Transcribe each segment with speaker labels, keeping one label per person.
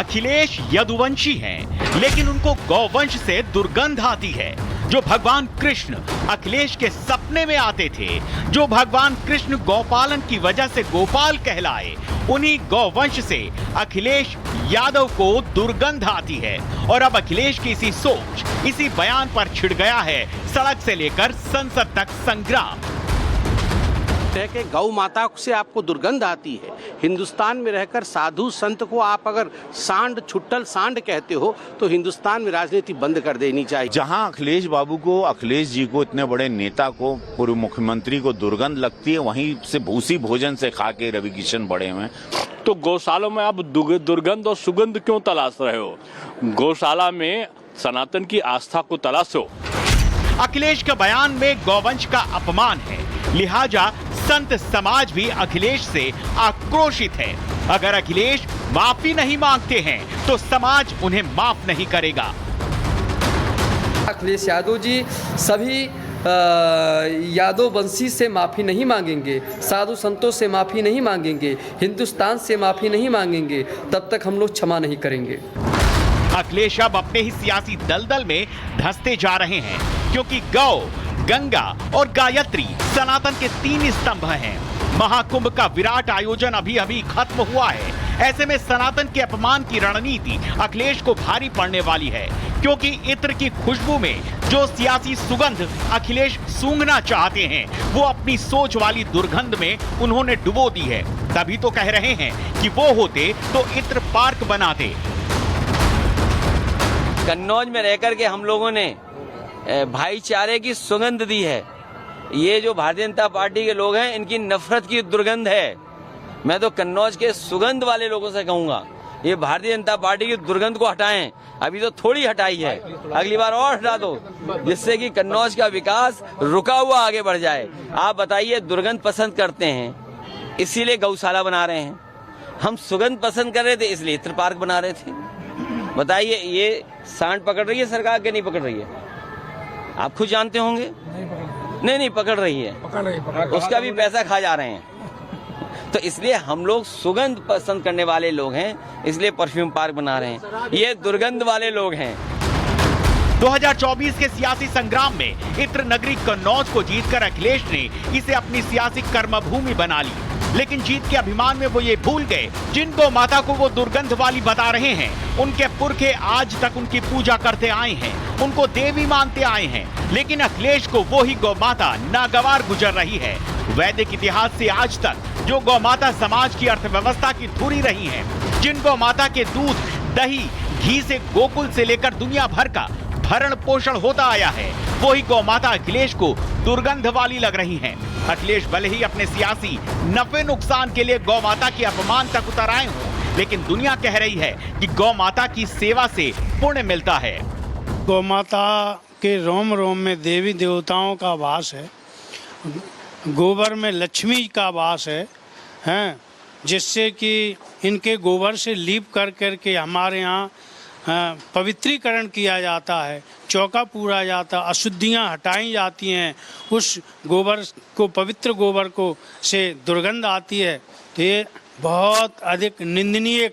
Speaker 1: अखिलेश यदुवंशी हैं, लेकिन उनको गौवंश से दुर्गंध आती है। जो भगवान कृष्ण अखिलेश के सपने में आते थे, जो भगवान कृष्ण गौपालन की वजह से गोपाल कहलाए, उन्हीं गौवंश से अखिलेश यादव को दुर्गंध आती है। और अब अखिलेश की इसी सोच, इसी बयान पर छिड़ गया है सड़क से लेकर संसद तक संग्राम।
Speaker 2: है कि गौ माता से आपको दुर्गंध आती है। हिंदुस्तान में रहकर साधु संत को आप अगर सांड, छुट्टल सांड कहते हो तो हिंदुस्तान में राजनीति बंद कर देनी चाहिए।
Speaker 3: जहां अखिलेश बाबू को, अखिलेश जी को, इतने बड़े नेता को, पूर्व मुख्यमंत्री को दुर्गंध लगती है, वहीं से भूसी भोजन से खा के रवि किशन बड़े हुए।
Speaker 4: तो गौशालों में आप दुर्गंध और सुगंध क्यों तलाश रहे हो? गौशाला में सनातन की आस्था को तलाशो।
Speaker 1: अखिलेश का बयान में गौवंश का अपमान है, लिहाजा संत समाज भी अखिलेश से आक्रोशित है। अगर अखिलेश माफी नहीं मांगते हैं तो समाज उन्हें माफ नहीं करेगा।
Speaker 5: अखिलेश यादव जी सभी यादव वंशी से माफ़ी नहीं मांगेंगे, साधु संतों से माफ़ी नहीं मांगेंगे, हिंदुस्तान से माफ़ी नहीं मांगेंगे, तब तक हम लोग क्षमा नहीं करेंगे।
Speaker 1: अखिलेश अब अपने ही सियासी दलदल में धंसते जा रहे हैं, क्योंकि गौ, गंगा और गायत्री सनातन के तीन स्तंभ हैं। महाकुंभ का विराट आयोजन अभी अभी खत्म हुआ है। ऐसे में सनातन के अपमान की रणनीति अखिलेश को भारी पड़ने वाली है, क्योंकि इत्र की खुशबू में जो सियासी सुगंध अखिलेश सूंघना चाहते हैं, वो अपनी सोच वाली दुर्गंध में उन्होंने डुबो दी है। तभी तो कह रहे हैं कि वो होते तो इत्र पार्क बनाते।
Speaker 6: कन्नौज में रहकर के हम लोगों ने भाईचारे की सुगंध दी है। ये जो भारतीय जनता पार्टी के लोग हैं, इनकी नफरत की दुर्गंध है। मैं तो कन्नौज के सुगंध वाले लोगों से कहूंगा, ये भारतीय जनता पार्टी की दुर्गंध को हटाएं। अभी तो थोड़ी हटाई है, अगली बार और हटा दो, जिससे कि कन्नौज का विकास रुका हुआ आगे बढ़ जाए। आप बताइए, दुर्गंध पसंद करते हैं इसीलिए गौशाला बना रहे हैं, हम सुगंध पसंद कर रहे थे इसलिए इत्र पार्क बना रहे थे। बताइए, ये सांड पकड़ रही है सरकार के नहीं पकड़ रही है? आप खुद जानते होंगे। नहीं पकड़ रही है, उसका भी पैसा खा जा रहे हैं। तो इसलिए हम लोग सुगंध पसंद करने वाले लोग हैं, इसलिए परफ्यूम पार्क बना रहे हैं। ये दुर्गंध वाले लोग हैं।
Speaker 1: 2024 के सियासी संग्राम में इत्र नगरी कन्नौज को जीतकर अखिलेश ने इसे अपनी सियासी कर्मभूमि बना ली, लेकिन जीत के अभिमान में वो ये भूल गए, जिन गौ माता को वो दुर्गंध वाली बता रहे हैं, उनके पुरखे आज तक उनकी पूजा करते आए हैं, उनको देवी मानते आए हैं। लेकिन अखिलेश को वो ही गौ माता नागवार गुजर रही है। वैदिक इतिहास से आज तक जो गौ माता समाज की अर्थव्यवस्था की धुरी रही है, जिन गौ माता के दूध, दही, घी से गोकुल से लेकर दुनिया भर का भरण पोषण होता आया है, वो ही गौ माता अखिलेश को दुर्गंध वाली लग रही हैं। अखिलेश भले ही अपने सियासी नफे नुकसान के लिए गौ माता के अपमान तक उतर आए हों, लेकिन दुनिया कह रही है कि गौ माता की सेवा से पुण्य मिलता है।
Speaker 7: गौ माता के रोम रोम में देवी देवताओं का वास है, गोबर में लक्ष्मी का वास है, जिससे कि इनके गोबर से लीप कर करके हमारे यहाँ पवित्रीकरण किया जाता है, चौका पूरा जाता, अशुद्धियाँ हटाई जाती हैं। उस गोबर को, पवित्र गोबर को से दुर्गंध आती है। तो ये बहुत अधिक निंदनीय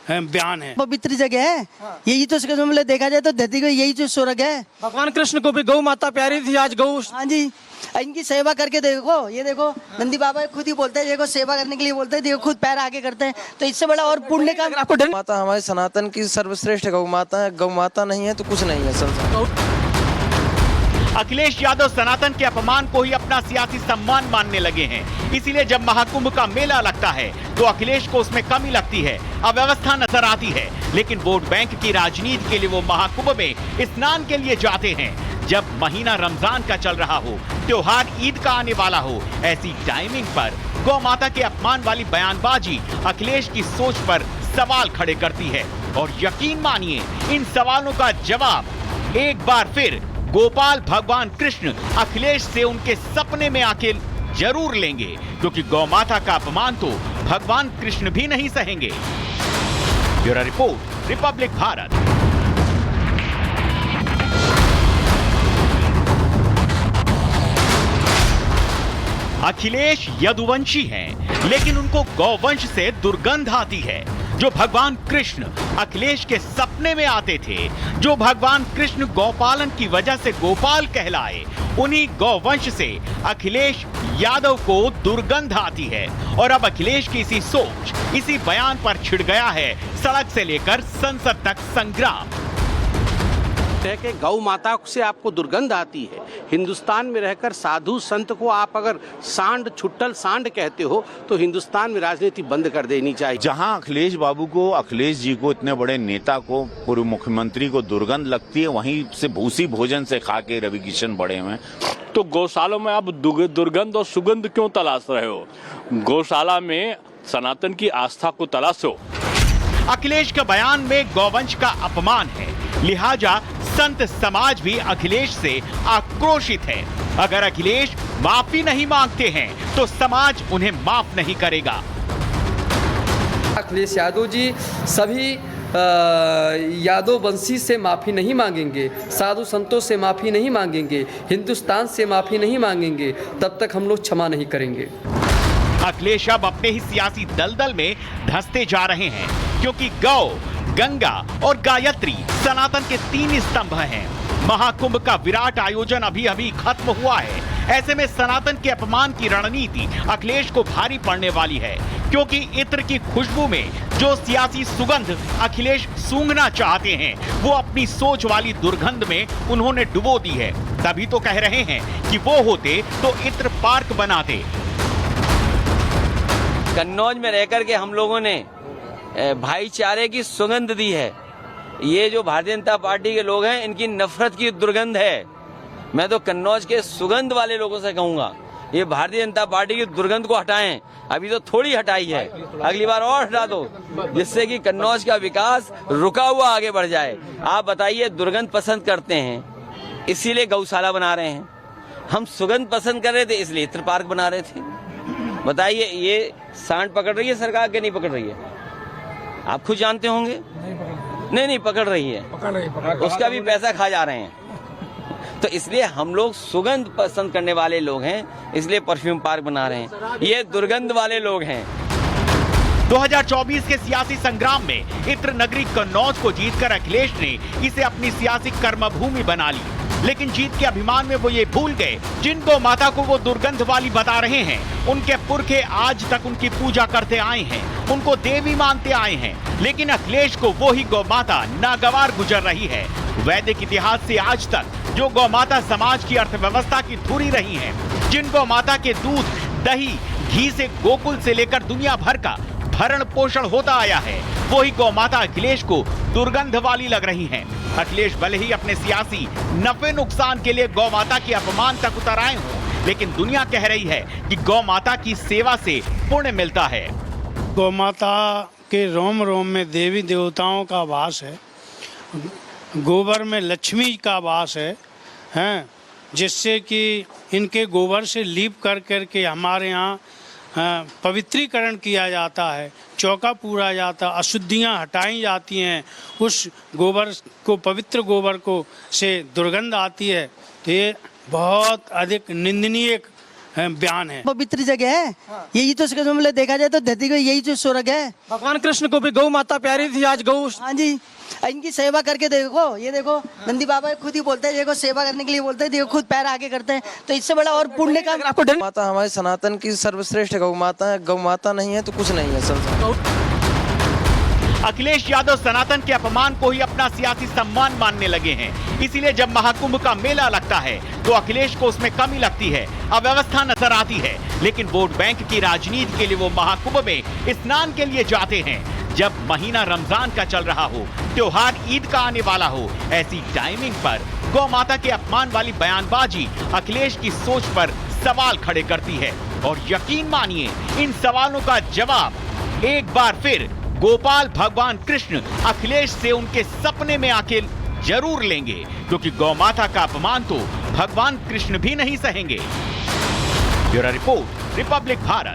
Speaker 7: बयान है।
Speaker 8: पवित्र जगह है, यही तो मतलब देखा जाए तो धरती को यही तो स्वर्ग है।
Speaker 9: भगवान कृष्ण को भी गौ माता प्यारी थी, आज गौ।
Speaker 8: हाँ जी, इनकी सेवा करके देखो, ये देखो नंदी बाबा खुद ही बोलते हैं, देखो सेवा करने के लिए बोलते हैं, देखो खुद पैर आगे करते हैं, तो इससे बड़ा और पुण्य का
Speaker 9: आपको डर।
Speaker 10: माता हमारे सनातन की सर्वश्रेष्ठ गौ माता है, गौ माता नहीं है तो कुछ नहीं है संसार।
Speaker 1: अखिलेश यादव सनातन के अपमान को ही अपना सियासी सम्मान मानने लगे हैं, इसीलिए जब महाकुंभ का मेला लगता है तो अखिलेश को उसमें कमी लगती है, अव्यवस्था नजर आती है। लेकिन वोट बैंक की राजनीति के लिए वो महाकुंभ में स्नान के लिए जाते हैं। जब महीना रमजान का चल रहा हो, त्योहार ईद का आने वाला हो, ऐसी टाइमिंग पर गौ माता के अपमान वाली बयानबाजी अखिलेश की सोच पर सवाल खड़े करती है। और यकीन मानिए, इन सवालों का जवाब एक बार फिर गोपाल भगवान कृष्ण अखिलेश से उनके सपने में आके जरूर लेंगे, क्योंकि गौ माता का अपमान तो भगवान कृष्ण भी नहीं सहेंगे। Bureau report, Republic Bharat. Akhilesh Yaduvanshi हैं, लेकिन उनको गौवंश से दुर्गंध आती है। जो भगवान कृष्ण अखिलेश के सपने में आते थे, जो भगवान कृष्ण गौपालन की वजह से गोपाल कहलाए, उन्हीं गौवंश से अखिलेश यादव को दुर्गंध आती है। और अब अखिलेश की इसी सोच, इसी बयान पर छिड़ गया है सड़क से लेकर संसद तक संग्राम।
Speaker 2: कह के गौ माता से आपको दुर्गंध आती है। हिंदुस्तान में रहकर साधु संत को आप अगर सांड छुट्टल सांड कहते हो तो हिंदुस्तान में राजनीति बंद कर देनी चाहिए।
Speaker 3: जहां अखिलेश बाबू को, अखिलेश जी को, इतने बड़े नेता को, पूर्व मुख्यमंत्री को दुर्गंध लगती है, वहीं से भूसी भोजन से खा के रवि किशन बड़े हुए।
Speaker 4: तो गौशालों में आप दुर्गंध और सुगंध क्यों तलाश रहे हो? गौशाला में सनातन की आस्था को तलाशो।
Speaker 1: अखिलेश का बयान में गौवंश का अपमान है, लिहाजा संत समाज भी अखिलेश से आक्रोशित है। अगर अखिलेश माफी नहीं मांगते हैं तो समाज उन्हें माफ नहीं करेगा।
Speaker 5: अखिलेश यादव जी सभी यादव वंशी से माफ़ी नहीं मांगेंगे, साधु संतों से माफ़ी नहीं मांगेंगे, हिंदुस्तान से माफ़ी नहीं मांगेंगे, तब तक हम लोग क्षमा नहीं करेंगे।
Speaker 1: अखिलेश अब अपने ही सियासी दलदल में धंसते जा रहे हैं, क्योंकि गौ, गंगा और गायत्री सनातन के 3 स्तंभ हैं। महाकुंभ का विराट आयोजन अभी अभी खत्म हुआ है। ऐसे में सनातन के अपमान की रणनीति अखिलेश को भारी पड़ने वाली है, क्योंकि इत्र की खुशबू में जो सियासी सुगंध अखिलेश सूंघना चाहते हैं, वो अपनी सोच वाली दुर्गंध में उन्होंने डुबो दी है। तभी तो कह रहे हैं कि वो होते तो इत्र पार्क बनाते।
Speaker 6: कन्नौज में रहकर के हम लोगों ने भाईचारे की सुगंध दी है। ये जो भारतीय जनता पार्टी के लोग हैं, इनकी नफरत की दुर्गंध है। मैं तो कन्नौज के सुगंध वाले लोगों से कहूंगा, ये भारतीय जनता पार्टी की दुर्गंध को हटाएं। अभी तो थोड़ी हटाई है, अगली बार और हटा दो, जिससे कि कन्नौज का विकास रुका हुआ आगे बढ़ जाए। आप बताइए, दुर्गंध पसंद करते हैं इसीलिए गौशाला बना रहे हैं, हम सुगंध पसंद कर रहे थे इसलिए इत्र पार्क बना रहे थे। बताइए, ये सांड पकड़ रही है सरकार के नहीं पकड़ रही है? आप खुद जानते होंगे। नहीं पकड़ रही है, उसका भी पैसा खा जा रहे हैं। तो इसलिए हम लोग सुगंध पसंद करने वाले लोग हैं, इसलिए परफ्यूम पार्क बना रहे हैं। ये दुर्गंध वाले लोग हैं।
Speaker 1: 2024 के सियासी संग्राम में इत्र नगरी कन्नौज को जीतकर अखिलेश ने इसे अपनी सियासी कर्मभूमि बना ली। लेकिन जीत के अभिमान में वो ये भूल गए, जिन गौ माता को वो दुर्गंध वाली बता रहे हैं, उनके पुरखे आज तक उनकी पूजा करते आए हैं, उनको देवी मानते आए हैं। लेकिन अखिलेश को वो ही गौ माता नागवार गुजर रही है। वैदिक इतिहास से आज तक जो गौ माता समाज की अर्थव्यवस्था की धुरी रही हैं, जिन गौ माता के दूध, दही, घी से गोकुल से लेकर दुनिया भर का भरण पोषण होता आया है, वही गौ माता अखिलेश को दुर्गंध वाली लग रही हैं। अखिलेश भले ही अपने सियासी नफे नुकसान के लिए गौ माता के अपमान तक उतर आए हों, लेकिन दुनिया कह रही है कि गौ माता की सेवा से पुण्य मिलता है।
Speaker 7: गौ माता के रोम रोम में देवी देवताओं का वास है, गोबर में लक्ष्मी का वास है, जिससे कि इनके गोबर से लीप कर करके हमारे यहाँ पवित्रीकरण किया जाता है, चौका पूरा जाता, अशुद्धियाँ हटाई जाती हैं। उस गोबर को, पवित्र गोबर को से दुर्गंध आती है। तो ये बहुत अधिक निंदनीय बयान है।
Speaker 8: पवित्र जगह है, यही तो मतलब देखा जाए तो धरती को यही तो स्वर्ग है।
Speaker 9: भगवान कृष्ण को भी गौ माता प्यारी थी, आज गौ।
Speaker 8: हाँ जी, इनकी सेवा करके देखो, ये देखो नंदी बाबा खुद ही बोलते हैं, देखो सेवा करने के लिए बोलते हैं, देखो खुद पैर आगे करते हैं। तो इससे बड़ा और पुण्य का
Speaker 9: आपको डर?
Speaker 10: माता हमारे सनातन की सर्वश्रेष्ठ गौ माता है। गौ माता नहीं है तो कुछ नहीं है संसार।
Speaker 1: अखिलेश यादव सनातन के अपमान को ही अपना सियासी सम्मान मानने लगे हैं। इसीलिए जब महाकुंभ का मेला लगता है तो अखिलेश को उसमें कमी लगती है, अव्यवस्था नजर आती है। लेकिन वोट बैंक की राजनीति के लिए वो महाकुंभ में स्नान के लिए जाते हैं। जब महीना रमजान का चल रहा हो, त्योहार ईद का आने वाला हो, ऐसी टाइमिंग पर गौ माता के अपमान वाली बयानबाजी अखिलेश की सोच पर सवाल खड़े करती है। और यकीन मानिए, इन सवालों का जवाब एक बार फिर गोपाल भगवान कृष्ण अखिलेश से उनके सपने में आके जरूर लेंगे, क्योंकि गौ माता का अपमान तो भगवान कृष्ण भी नहीं सहेंगे। Bureau report, Republic Bharat.